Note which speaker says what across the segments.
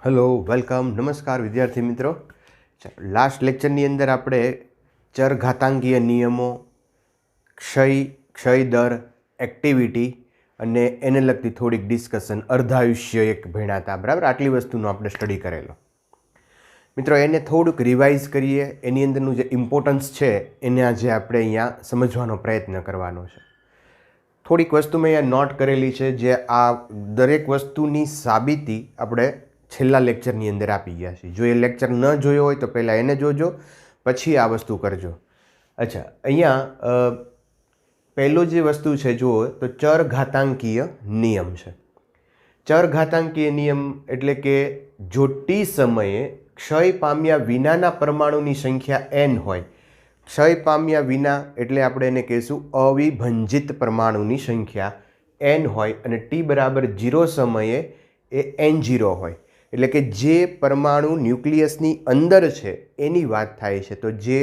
Speaker 1: Hello, welcome, નમસ્કાર વિદ્યાર્થી મિત્રો. લાસ્ટ લેક્ચરની અંદર આપણે ચરઘાતાંકીય નિયમો, ક્ષય દર, એક્ટિવિટી અને એને લગતી થોડીક ડિસ્કશન, અર્ધાયુષ્ય એક ભણ્યા હતા. બરાબર, આટલી વસ્તુનો આપણે સ્ટડી કરેલો. મિત્રો, એને થોડુંક રિવાઇઝ કરીએ. એની અંદરનું જે ઇમ્પોર્ટન્સ છે એને આજે આપણે અહીંયા સમજવાનો પ્રયત્ન કરવાનો છે. થોડીક વસ્તુ મેં અહીંયા નોટ કરેલી છે, જે આ દરેક વસ્તુની સાબિતી આપણે છેલ્લા લેક્ચરની અંદર આપી ગયા છે. જો એ લેક્ચર ન જોયો હોય તો પહેલાં એને જોજો, પછી આ વસ્તુ કરજો. અચ્છા, અહીંયા પહેલો જે વસ્તુ છે જુઓ તો ચરઘાતાંકીય નિયમ છે. ચરઘાતાંકીય નિયમ એટલે કે જો ટી સમયે ક્ષય પામ્યા વિનાના પરમાણુની સંખ્યા n હોય, ક્ષય પામ્યા વિના એટલે આપણે એને કહીશું અવિભંજિત પરમાણુની સંખ્યા n હોય, અને t બરાબર 0 સમયે એ n0 હોય, એટલે કે જે પરમાણુ ન્યુક્લિયસની અંદર છે એની વાત થાય છે. તો જે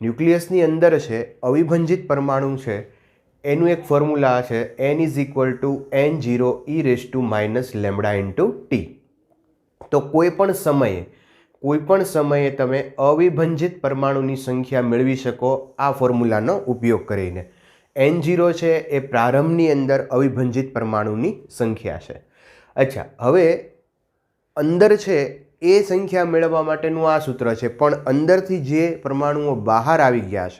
Speaker 1: ન્યુક્લિયસની અંદર છે, અવિભંજિત પરમાણુ છે, એનું એક ફોર્મ્યુલા છે n = n0 e⁻ λ/t. તો કોઈ પણ સમયે તમે અવિભંજિત પરમાણુની સંખ્યા મેળવી શકો આ ફોર્મ્યુલાનો ઉપયોગ કરીને. n0 છે એ પ્રારંભની અંદર અવિભંજિત પરમાણુની સંખ્યા છે. અચ્છા, હવે અંદર છે એ સંખ્યા મેળવવા માટેનું આ સૂત્ર છે, પણ અંદરથી જે પરમાણુઓ બહાર આવી ગયા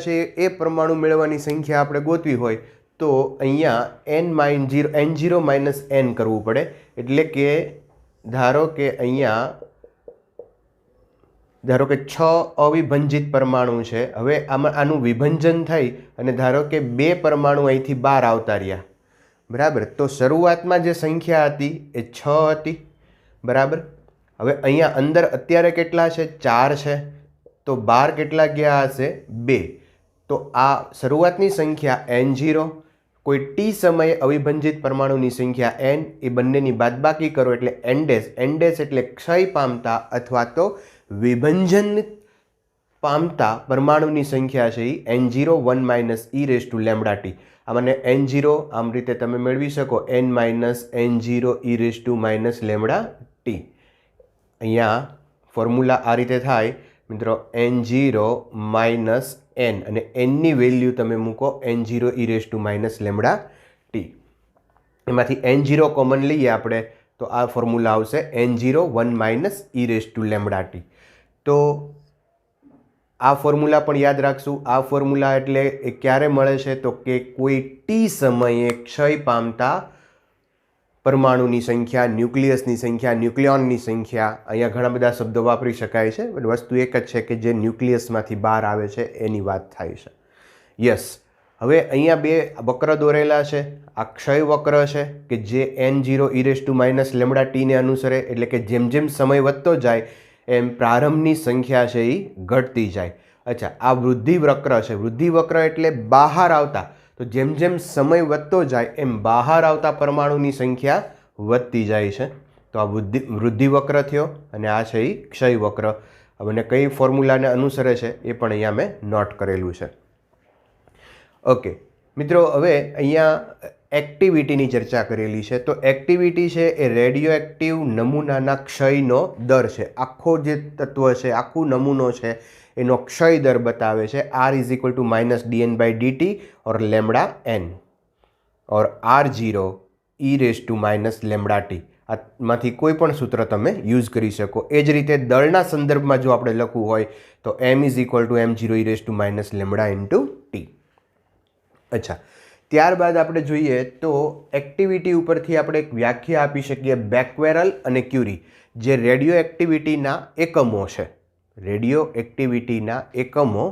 Speaker 1: છે એ પરમાણુ મેળવવાની સંખ્યા આપણે ગોતવી હોય તો અહીંયા n0 - n કરવું પડે. એટલે કે ધારો કે 6 અવિભંજિત પરમાણુ છે. હવે આનું વિભંજન થઈ અને ધારો કે 2 પરમાણુ અહીંથી બહાર આવતા રહ્યા. બરાબર, તો શરૂઆતમાં જે સંખ્યા હતી એ 6 હતી. બરાબર, હવે અહીંયા અંદર અત્યારે કેટલા છે? 4 છે. તો બહાર કેટલા ગયા હશે? 2. તો આ શરૂઆતની સંખ્યા n0, કોઈ ટી સમયે અવિભંજિત પરમાણુની સંખ્યા n, એ બંનેની બાદબાકી કરો એટલે n'. n' એટલે ક્ષય પામતા અથવા તો વિભંજન પામતા પરમાણુની સંખ્યા છે એ n0 1 - e⁻ λ/t. આમને n0 આમ રીતે તમે મેળવી શકો, n - n0 e⁻ λ/t. અહીંયા ફોર્મ્યુલા આ રીતે થાય મિત્રો, n0 - n, અને nની વેલ્યુ તમે મૂકો n0 e⁻ λ/t. એમાંથી n0 કોમન લઈએ આપણે તો આ ફોર્મ્યુલા આવશે n0 1 - e⁻ λ/t. તો આ ફોર્મ્યુલા પણ યાદ રાખશું. આ ફોર્મ્યુલા એટલે એ ક્યારે મળે છે? તો કે કોઈ ટી સમયે ક્ષય પામતા પરમાણુની સંખ્યા, ન્યુક્લિયસની સંખ્યા, ન્યુક્લિયોનની સંખ્યા, અહીંયા ઘણા બધા શબ્દો વાપરી શકાય છે, પણ વસ્તુ એક જ છે કે જે ન્યુક્લિયસમાંથી બહાર આવે છે એની વાત થાય છે. યસ, હવે અહીંયા 2 વક્ર દોરેલા છે. આ ક્ષય વક્ર છે કે જે n0 e⁻ λ/t ને અનુસરે, એટલે કે જેમ જેમ સમય વધતો જાય એમ પ્રારંભની સંખ્યા છે એ ઘટતી જાય. અચ્છા, આ વૃદ્ધિ વક્ર છે. વૃદ્ધિ વક્ર એટલે બહાર આવતા, તો જેમ જેમ સમય વધતો જાય એમ બહાર આવતા પરમાણુની સંખ્યા વધતી જાય છે. તો આ વૃદ્ધિ વક્ર થયો, અને આ છે એ ક્ષય વક્ર. અને કઈ ફોર્મ્યુલાને અનુસરે છે એ પણ અહીંયા મેં નોટ કરેલું છે. ઓકે મિત્રો, હવે અહીંયા એક્ટિવિટીની ચર્ચા કરેલી છે. તો એક્ટિવિટી છે એ રેડિયો એક્ટિવ નમૂનાના ક્ષયનો દર છે. આખો જે તત્વ છે, આખું નમૂનો છે એનો ક્ષય દર બતાવે છે. R = -dn/dt or λn or R0 e⁻ λ/t. આમાંથી કોઈ પણ સૂત્ર તમે યુઝ કરી શકો. એ જ રીતે દળના સંદર્ભમાં જો આપણે લખવું હોય તો m = m0 e⁻ λ/t. અચ્છા, ત્યારબાદ આપણે જોઈએ તો એક્ટિવિટી ઉપરથી આપણે એક વ્યાખ્યા આપી શકીએ, બેક્વેરલ અને ક્યુરી, જે રેડિયો એક્ટિવિટીના એકમો છે. રેડિયો એક્ટિવિટીના એકમો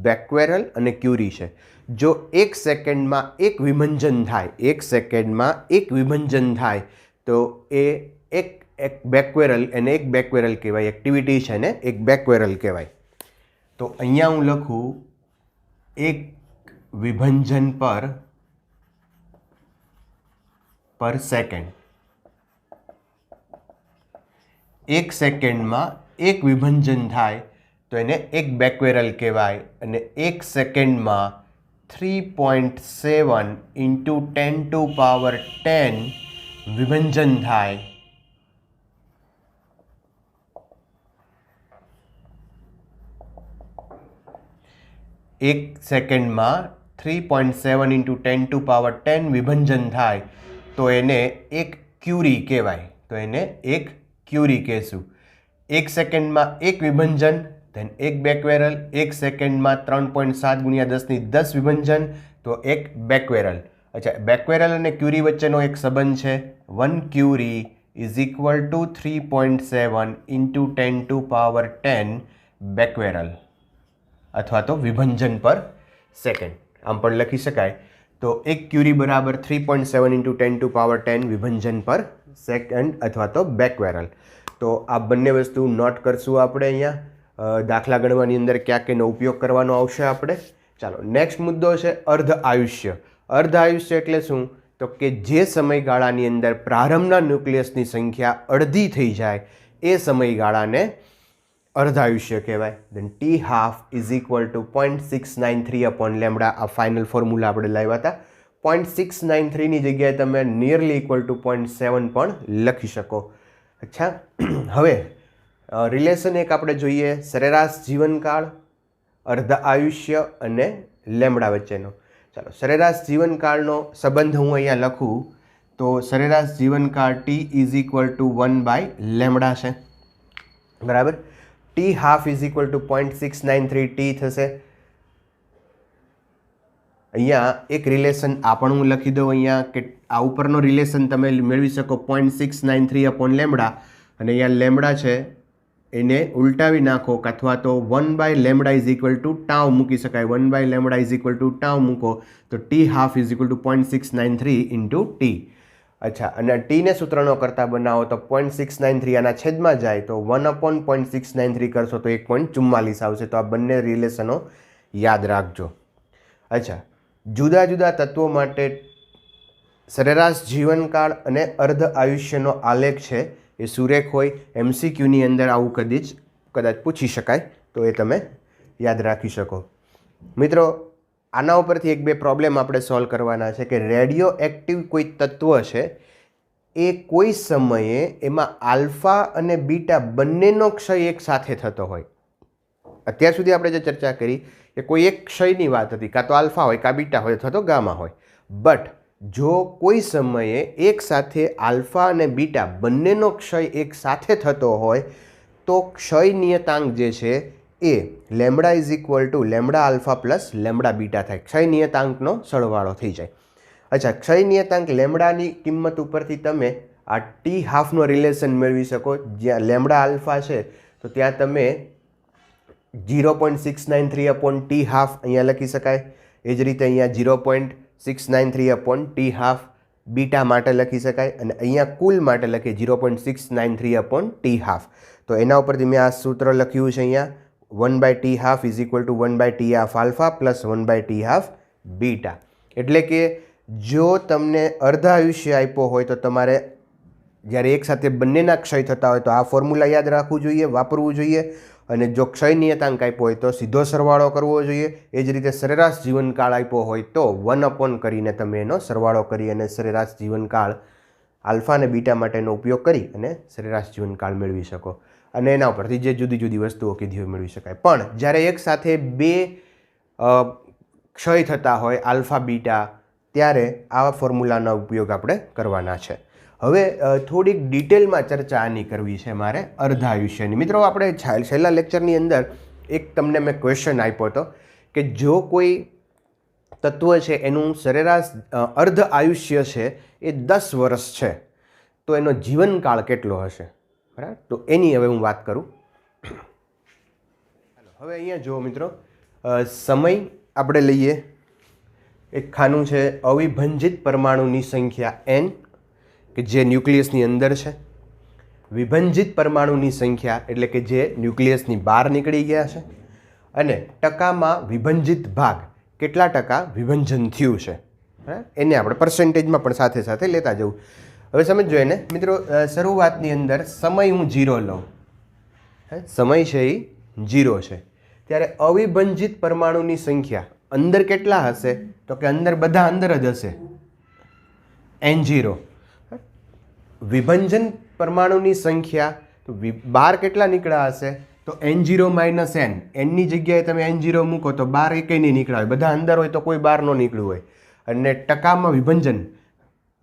Speaker 1: બેક્વેરલ અને ક્યુરી છે. જો 1 સેકન્ડમાં એક વિભંજન થાય તો એ એક બેક્વેરલ, એને એક બેક્વેરલ કહેવાય. એક્ટિવિટી છે ને એક બેક્વેરલ કહેવાય. તો અહીંયા હું લખું, એક વિભંજન પર સેકન્ડ. 1 સેકન્ડમાં એક વિભંજન થાય તો એને એક બેક્વેરલ કહેવાય. અને 1 સેકન્ડમાં 3.7 × 10⁻10 વિભંજન થાય 1 સેકન્ડમાં 3.7 × 10⁻10 વિભંજન થાય તો એને એક ક્યુરી કહેવાય. તો એને એક ક્યુરી કહેશું. 1 સેકન્ડમાં એક વિભંજન, ધેન એક બેકવેરલ. 1 સેકન્ડમાં 3.7 × 10⁻10 વિભંજન, તો એક બેકવેરલ. અચ્છા, બેકવેરલ અને ક્યુરી વચ્ચેનો એક સંબંધ છે. 1 ક્યુરી ઇઝ ઇક્વલ ટુ 3.7 × 10⁻10 બેકવેરલ અથવા તો વિભંજન પર સેકન્ડ, આમ પણ લખી શકાય. તો એક ક્યુરી બરાબર 3.7 × 10⁻10 વિભંજન પર સેકન્ડ અથવા તો બેકવેરલ. તો આ બંને વસ્તુ નોટ કરશું આપણે અહીંયા દાખલા ગણવાની અંદર ક્યાંક એનો ઉપયોગ કરવાનો આવશે આપણે. ચાલો, નેક્સ્ટ મુદ્દો છે અર્ધ આયુષ્ય. અર્ધ આયુષ્ય એટલે શું? તો કે જે સમયગાળાની અંદર પ્રારંભના ન્યુક્લિયસની સંખ્યા અડધી થઈ જાય એ સમયગાળાને અર્ધાયુષ્ય કહેવાય. Then t half is equal to 0.693/λ. આ ફાઇનલ ફોર્મ્યુલા આપણે લાવ્યા હતા. 0.693ની જગ્યાએ તમે નિયરલી ઇક્વલ ટુ 0.7 પણ લખી શકો. અચ્છા, હવે રિલેશન એક આપણે જોઈએ સરેરાશ જીવનકાળ, અર્ધ આયુષ્ય અને લેમડા વચ્ચેનો. ચાલો, સરેરાશ જીવનકાળનો સંબંધ હું અહીંયા લખું તો સરેરાશ જીવનકાળ ટી ઇઝ ઇક્વલ ટુ 1/λ છે. બરાબર. T half is equal two 0.693 T થશે. અહીંયા એક રિલેશન આ પણ હું લખી દઉં અહીંયા કે આ ઉપરનો રિલેશન તમે મેળવી શકો 0.693/λ અને અહીંયા લેમડા છે એને ઉલટાવી નાખો અથવા તો 1/λ ઇઝ ઇક્વલ ટુ ટાઉ મૂકી શકાય. 1/λ ઇઝ ઇક્વલ ટુ ટાઉ મૂકો તો T half is equal two 0.693 into T. અચ્છા, અને ટીને સૂત્રનો કરતા બનાવો તો 0.693 આના છેદમાં જાય તો 1/0.693 કરશો તો 1.44 આવશે. તો આ બંને રિલેશનો યાદ રાખજો. અચ્છા, જુદા જુદા તત્વો માટે સરેરાશ જીવનકાળ અને અર્ધ આયુષ્યનો આલેખ છે એ સુરેખ હોય. MCQની અંદર આવું કદાચ પૂછી શકાય તો એ તમે યાદ રાખી શકો. મિત્રો, આના ઉપરથી એક બે પ્રોબ્લેમ આપણે સોલ્વ કરવાના છે કે રેડિયો એક્ટિવ કોઈ તત્વ છે એ કોઈ સમયે એમાં આલ્ફા અને બીટા બંનેનો ક્ષય એક સાથે થતો હોય. અત્યાર સુધી આપણે જે ચર્ચા કરી કે કોઈ એક ક્ષયની વાત હતી, કાં તો આલ્ફા હોય, કાં બીટા હોય અથવા તો ગામા હોય. બટ જો કોઈ સમયે એક સાથે આલ્ફા અને બીટા બંનેનો ક્ષય એક સાથે થતો હોય તો ક્ષય નિયતાંક જે છે એ lambda is equal to lambda alpha plus lambda beta થાય. ક્ષય નિયતાંકનો સરવાળો થઈ જાય. અચ્છા, ક્ષય નિયતાંક લેમડાની કિંમત ઉપરથી તમે આ ટી હાફનો રિલેશન મેળવી શકો. જ્યાં લેમડા આલ્ફા છે તો ત્યાં તમે 0.693/ટી હાફ અહીંયા લખી શકાય. એ જ રીતે અહીંયા 0.693/ટી હાફ બીટા માટે લખી શકાય અને અહીંયા કુલ માટે લખીએ 0.693/ટી હાફ. તો એના ઉપરથી મેં આ સૂત્ર લખ્યું છે અહીંયા 1/ટી હાફ ઇઝ ઇક્વલ ટુ 1/ટી હાફ આલ્ફા પ્લસ 1/ટી હાફ બીટા. એટલે કે જો તમને અર્ધ આયુષ્ય આપ્યો હોય તો તમારે જ્યારે એકસાથે બંનેના ક્ષય થતા હોય તો આ ફોર્મ્યુલા યાદ રાખવું જોઈએ, વાપરવું જોઈએ. અને જો ક્ષય નિયતાંક આપ્યો હોય તો સીધો સરવાળો કરવો જોઈએ. એ જ રીતે સરેરાશ જીવનકાળ આપ્યો હોય તો 1/ કરીને તમે એનો સરવાળો કરી અને સરેરાશ જીવનકાળ આલ્ફા અને બીટા માટેનો ઉપયોગ કરી અને સરેરાશ જીવનકાળ મેળવી શકો. અને એના ઉપરથી જે જુદી જુદી વસ્તુઓ કીધી હોય મેળવી શકાય. પણ જ્યારે એકસાથે બે ક્ષય થતા હોય આલ્ફા બીટા ત્યારે આવા ફોર્મ્યુલાનો ઉપયોગ આપણે કરવાના છે. હવે થોડીક ડિટેલમાં ચર્ચા આની કરવી છે મારે અર્ધાયુષ્યની. મિત્રો, આપણે છેલ્લા લેક્ચરની અંદર એક તમને મેં ક્વેશ્ચન આપ્યો હતો કે જો કોઈ તત્વ છે એનું સરેરાશ અર્ધ આયુષ્ય છે એ 10 વર્ષ છે તો એનો જીવનકાળ કેટલો હશે? બરાબર, તો એની હવે હું વાત કરું. હવે અહીંયા જુઓ મિત્રો, સમય આપણે લઈએ. એક ખાનું છે અવિભંજિત પરમાણુની સંખ્યા n કે જે ન્યુક્લિયસની અંદર છે. વિભંજિત પરમાણુની સંખ્યા એટલે કે જે ન્યુક્લિયસની બહાર નીકળી ગયા છે. અને ટકામાં વિભંજિત ભાગ કેટલા ટકા વિભંજન થયું છે એને આપણે પર્સન્ટેજમાં પણ સાથે સાથે લેતા જવું. હવે સમજો એને મિત્રો, શરૂઆતની અંદર સમય હું 0 લઉં, સમય છે એ 0 છે, ત્યારે અવિભંજિત પરમાણુની સંખ્યા અંદર કેટલા હશે? તો કે અંદર બધા અંદર જ હશે, N0. વિભંજન પરમાણુની સંખ્યા બહાર કેટલા નીકળ્યા હશે? તો n0 માઇનસ n, એનની જગ્યાએ તમે n0 મૂકો તો 12 એકેય નહીં નીકળ્યા હોય, બધા અંદર હોય તો કોઈ 12 ન નીકળ્યું હોય. અને ટકામાં વિભંજન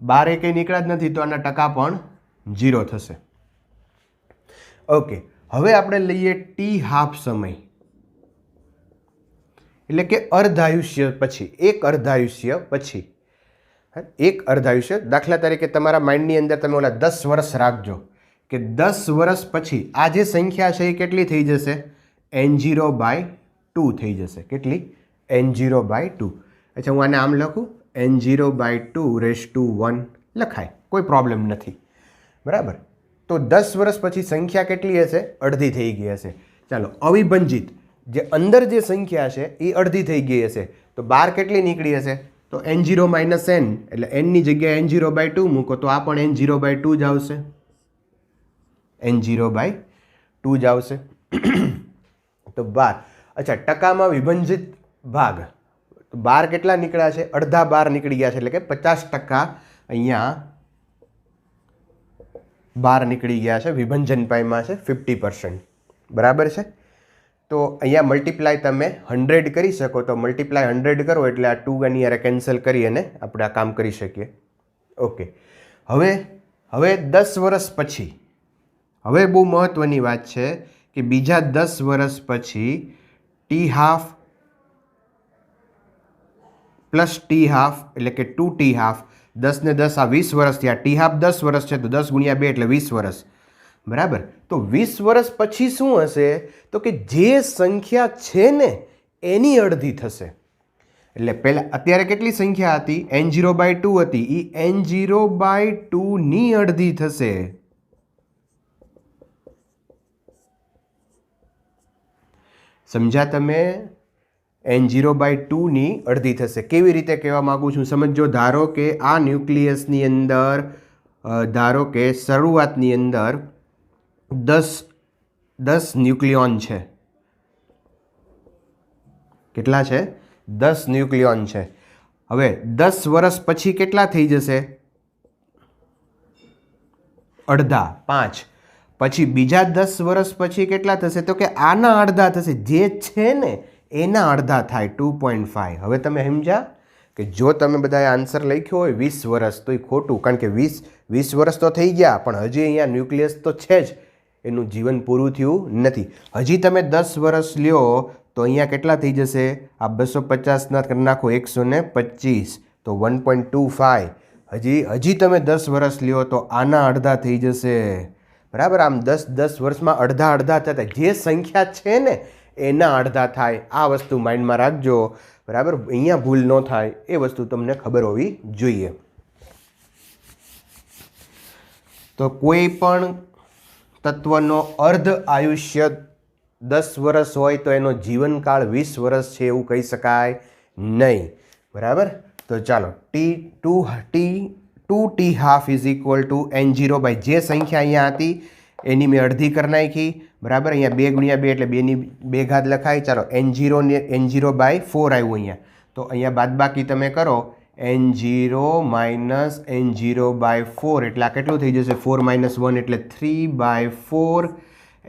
Speaker 1: 12 એકેય નીકળ્યા જ નથી તો આના ટકા પણ 0 થશે. ઓકે, હવે આપણે લઈએ ટી હાફ સમય, એટલે કે અર્ધાયુષ્ય પછી, એક અર્ધાયુષ્ય પછી. એક અર્ધાયુષ્ય, દાખલા તરીકે તમારા માઇન્ડની અંદર તમે ઓલા 10 વર્ષ રાખજો કે 10 વર્ષ પછી આ જે સંખ્યા છે એ કેટલી થઈ જશે? n0/2 થઈ જશે. કેટલી? n0/2. અચ્છા, હું આને આમ લખું, n0/2⁻1 લખાય, કોઈ પ્રોબ્લેમ નથી. બરાબર. તો 10 વર્ષ પછી સંખ્યા કેટલી હશે? અડધી થઈ ગઈ હશે. ચાલો, અવિભંજિત જે અંદર જે સંખ્યા છે એ અડધી થઈ ગઈ હશે તો 12 કેટલી નીકળી હશે? તો n0 માઇનસ n, એટલે nની જગ્યાએ n0/2 મૂકો તો આ પણ n0/2 જ આવશે. n0/2 જ આવશે. તો 12. અચ્છા, ટકામાં વિભંજિત ભાગ, તો 12 કેટલા નીકળ્યા છે? અડધા 12 નીકળી ગયા છે, એટલે કે 50% અહીંયા 12 નીકળી ગયા છે. વિભંજન પાયમાં છે 50%. બરાબર છે. તો અહીંયા મલ્ટીપ્લાય તમે 100 કરી શકો, તો મલ્ટીપ્લાય 100 કરો એટલે આ 2 આની યારે કેન્સલ કરી અને આપણે આ કામ કરી શકીએ. ઓકે, હવે 10 વર્ષ પછી, હવે બહુ મહત્ત્વની વાત છે કે બીજા 10 વર્ષ પછી T half plus T half, એટલે કે 2t હાફ, 10 ને 10 આ 20 વર્ષ થયા. ટી હાફ 10 વર્ષ છે તો 10 ગુણ્યા 2 એટલે 20 વર્ષ. બરાબર. તો 20 વર્ષ પછી શું હશે? તો કે જે સંખ્યા છે ને એની અડધી થશે. એટલે પહેલાં અત્યારે કેટલી સંખ્યા હતી? n0/2 હતી, એ n0/2 ની અડધી થશે. સમજ્યા તમે? n0/2 ની અડધી થશે. કેવી રીતે કહેવા માગું છું સમજો. ધારો કે આ ન્યુક્લિયસની અંદર, ધારો કે શરૂઆતની અંદર 10 ન્યુક્લિયોન છે. કેટલા છે? 10 ન્યુક્લિયોન છે. હવે 10 વર્ષ પછી કેટલા થઈ જશે? અડધા, 5. પછી બીજા 10 વર્ષ પછી કેટલા થશે? તો કે આના અડધા થશે. જે છે ને એના અડધા થાય, 2.5. હવે તમે સમજ્યા કે જો તમે બધાએ આન્સર લખ્યો હોય 20 વર્ષ તો એ ખોટું, કારણ કે 20 વર્ષ તો થઈ ગયા પણ હજી અહીંયા ન્યુક્લિયસ તો છે જ, એનું જીવન પૂરું થયું નથી. હજી તમે 10 વર્ષ લ્યો તો અહીંયા કેટલા થઈ જશે? આ 250 ના કરી નાખો, 125, તો 1.25. હજી તમે 10 વર્ષ લ્યો તો આના અડધા થઈ જશે. બરાબર. આમ 10 વર્ષમાં અડધા થતા જે સંખ્યા છે ને એના અડધા થાય. આ વસ્તુ માઇન્ડમાં રાખજો. બરાબર. અહીંયા ભૂલ ન થાય એ વસ્તુ તમને ખબર હોવી જોઈએ. તો કોઈ પણ તત્વનો અર્ધ આયુષ્ય 10 વર્ષ હોય તો એનો જીવનકાળ 20 વર્ષ છે એવું કહી શકાય નહીં. બરાબર. તો ચાલો, two half is equal to n0/, જે સંખ્યા અહીંયા હતી એની મેં અડધી કરી નાખી. બરાબર. અહીંયા 2 ગુણ્યા 2 એટલે 2 ની 2 ઘાત લખાય. ચાલો, n0/4 આવ્યું અહીંયા. તો અહીંયા બાદબાકી તમે કરો, n0 માઇનસ n0/4 એટલે આ કેટલું થઈ જશે? 4 - 1 એટલે 3/4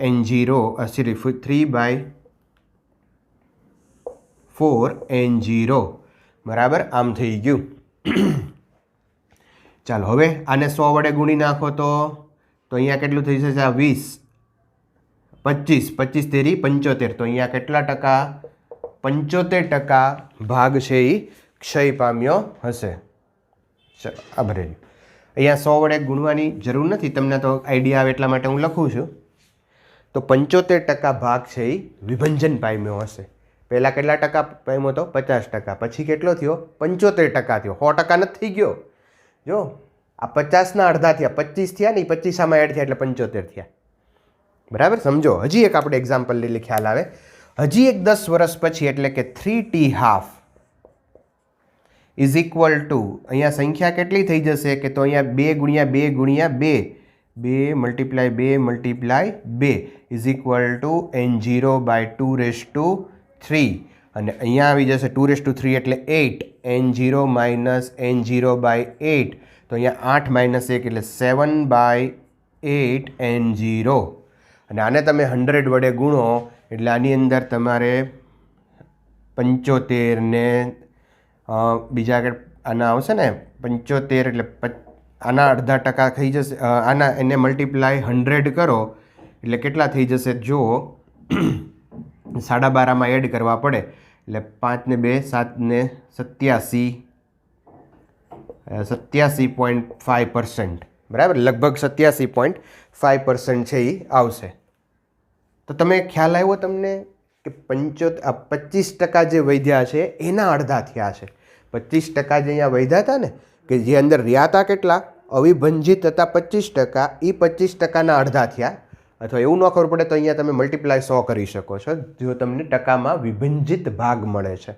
Speaker 1: n0, સોરી 3/4 n0. બરાબર. આમ થઈ ગયું. ચાલો, હવે આને 100 વડે ગુણી નાખો તો અહીંયા કેટલું થઈ જશે? આ 20, 25 તેરી 75. તો અહીંયા કેટલા ટકા? 75% ભાગ છે એ ક્ષય પામ્યો હશે. ચલો, આ ભરેલું. અહીંયા 100 વડે ગુણવાની જરૂર નથી, તમને તો આઈડિયા આવે એટલા માટે હું લખું છું. તો 75% ભાગ છે એ વિભંજન પામ્યો હશે. પહેલાં કેટલા ટકા પામ્યો હતો? 50%. પછી કેટલો થયો? 75% થયો. 100% નથી થઈ ગયો. જો આ 50ના અડધા થયા, 25 થયા ને, 25 આમાં એડ થયા એટલે 75 થયા. બરાબર. સમજો. હજી એક આપણે એક્ઝામ્પલ લઈ ખ્યાલ આવે. હજી એક 10 વર્ષ પછી, એટલે કે 3t half is equal two, અહીંયા સંખ્યા કેટલી થઈ જશે? કે તો અહીંયા 2 ગુણ્યા 2 ગુણ્યા 2 multiply 2 is equal two n0/2⁻3. અને અહીંયા આવી જશે 2⁻3 એટલે 8. n0 માઇનસ n0/8, તો અહીંયા 8 - 1 એટલે 7/8 n0. અને આને તમે 100 વડે ગુણો એટલે આની અંદર તમારે 75 ને બીજા આગળ આના આવશે ને 75 એટલે આના અડધા ટકા થઈ જશે. આના એને મલ્ટીપ્લાય 100 કરો એટલે કેટલા થઈ જશે જો 12.5 આમાં એડ કરવા પડે એટલે 5 ને 2 7 ને 87.5%, બરાબર, લગભગ 87.5% છે એ આવશે. તો તમે ખ્યાલ આવ્યો તમને કે 25% જે વધ્યા છે એના અડધા થયા છે. 25% જે અહીંયા વધ્યા હતા ને કે જે અંદર રહ્યા હતા કેટલા અવિભંજિત હતા 25%, એ 25%ના અડધા થયા. અથવા એવું ન ખબર પડે તો અહીંયા તમે મલ્ટીપ્લાય 100 કરી શકો છો જો તમને ટકામાં વિભંજિત ભાગ મળે છે.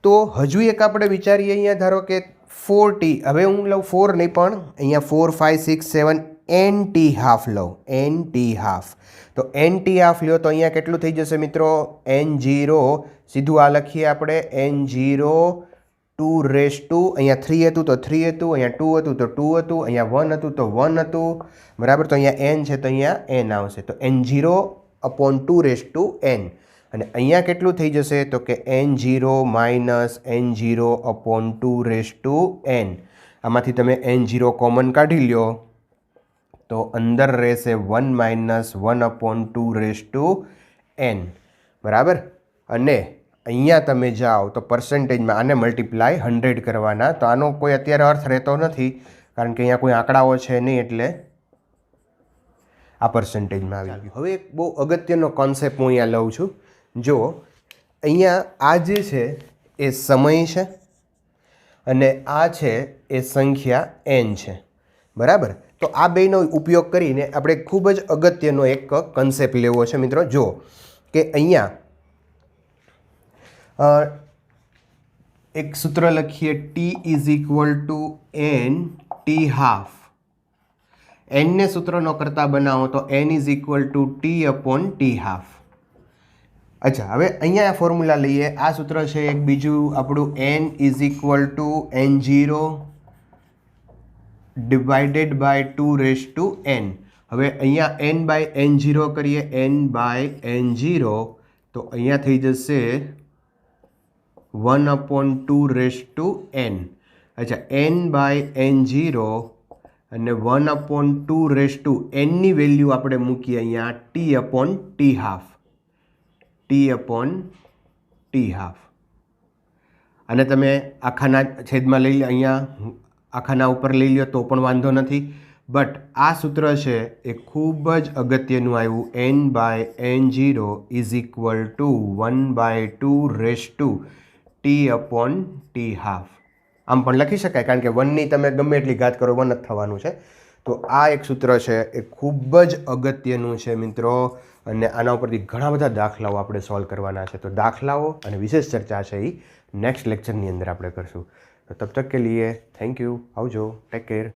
Speaker 1: તો હજુ એક આપણે વિચારીએ અહીંયા ધારો કે 4t, હવે હું લઉં 4 નહીં પણ અહીંયા 4 5 6 7 nt હાફ લઉં, nt હાફ. તો nt હાફ લ્યો તો અહીંયા કેટલું થઈ જશે મિત્રો n0, સીધું આ લખીએ આપણે n0 2 અહીંયા 3 હતું તો 3 હતું, અહીંયા 2 હતું તો 2 હતું, અહીંયા 1 હતું તો 1 હતું, બરાબર. તો અહીંયા n છે તો અહીંયા n આવશે. તો n0/2n. અને અહીંયા કેટલું થઈ જશે તો કે n0 - n0/2n. આમાંથી તમે n0 કોમન કાઢી લ્યો તો અંદર રહેશે 1 - 1/2n, બરાબર. અને અહીંયા તમે જાઓ તો પર્સન્ટેજમાં આને મલ્ટીપ્લાય 100 કરવાના. તો આનો કોઈ અત્યારે અર્થ રહેતો નથી કારણ કે અહીંયા કોઈ આંકડાઓ છે નહીં એટલે આ પર્સન્ટેજમાં આવી ગયું. હવે એક બહુ અગત્યનો કોન્સેપ્ટ હું અહીંયા લઉં છું. જો અહીંયા આ જે છે એ સમય છે અને આ છે એ સંખ્યા n છે, બરાબર. તો આ બેનો ઉપયોગ કરીને આપણે ખૂબ જ અગત્યનો એક કન્સેપ્ટ લેવો છે મિત્રો. જો કે અહીંયા એક સૂત્ર લખીએ t = n t હાફ. nને સૂત્રનો કરતા બનાવો તો n = t/t હાફ. અચ્છા, હવે અહીંયા ફોર્મ્યુલા લઈએ. આ સૂત્ર છે એક બીજું આપણું n = n0 /2n. હવે અહીંયા n/n0 કરીએ, n/n0 તો અહીંયા થઈ જશે 1/2n. અચ્છા, n/n0 અને 1/2n ની વેલ્યુ આપણે મૂકીએ અહીંયા t/t હાફ, t/t હાફ. અને તમે આખાના છેદમાં લઈ લો, અહીંયા આખાના ઉપર લઈ લો તો પણ વાંધો નથી. બટ આ સૂત્ર છે એ ખૂબ જ અગત્યનું આવ્યું. n/n0 = 1/2t/t half. આમ પણ લખી શકાય કારણ કે 1ની તમે ગમે એટલી ઘાત કરો 1 જ થવાનું છે. તો આ એક સૂત્ર છે એ ખૂબ જ અગત્યનું છે મિત્રો. અને આના ઉપરથી ઘણા બધા દાખલાઓ આપણે સોલ્વ કરવાના છે. તો દાખલાઓ અને વિશેષ ચર્ચા છે એ નેક્સ્ટ લેક્ચરની અંદર આપણે કરશું. તો તબ તક કે લીએ થેન્ક યુ. આવજો. Take care.